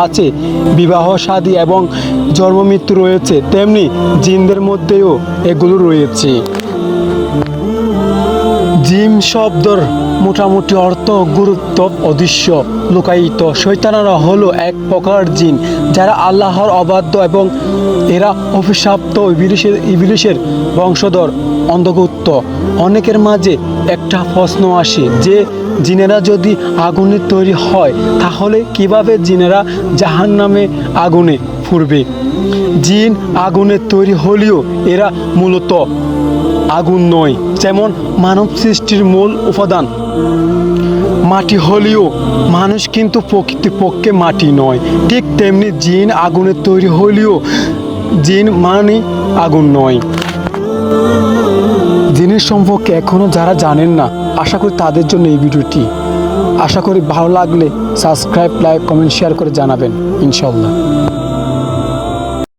আছে বিবাহ শাদী এবং জন্ম মৃত্যু রয়েছে, তেমনি জিনদের মধ্যেও এগুলো রয়েছে। জিন শব্দর মোটামুটি অর্থ গুরুত্ব অদৃশ্য লুকায়িত। শয়তানরা হলো এক প্রকার জিন যারা আল্লাহর অবাধ্য এবং এরা অভিশপ্ত ইবলিসের বংশধর অন্তর্ভুক্ত। অনেকের মাঝে একটা প্রশ্ন আসে যে জিনেরা যদি আগুনে তৈরি হয় তাহলে কিভাবে জিনেরা জাহান্নামে আগুনে পুড়বে? জিন আগুনে তৈরি হলেও এরা মূলত আগুন নয়। যেমন মানব সৃষ্টির মূল উপাদান মাটি হলেও মানুষ কিন্তু প্রকৃতপক্ষে মাটি নয়, ঠিক তেমনি জিন আগুনে তৈরি হলেও জিন মানে আগুন নয়। জিনের সম্পর্কে এখনও যারা জানেন না, আশা করি তাদের জন্য এই ভিডিওটি। আশা করি ভালো লাগলে সাবস্ক্রাইব, লাইক, কমেন্ট, শেয়ার করে জানাবেন ইনশাল্লাহ।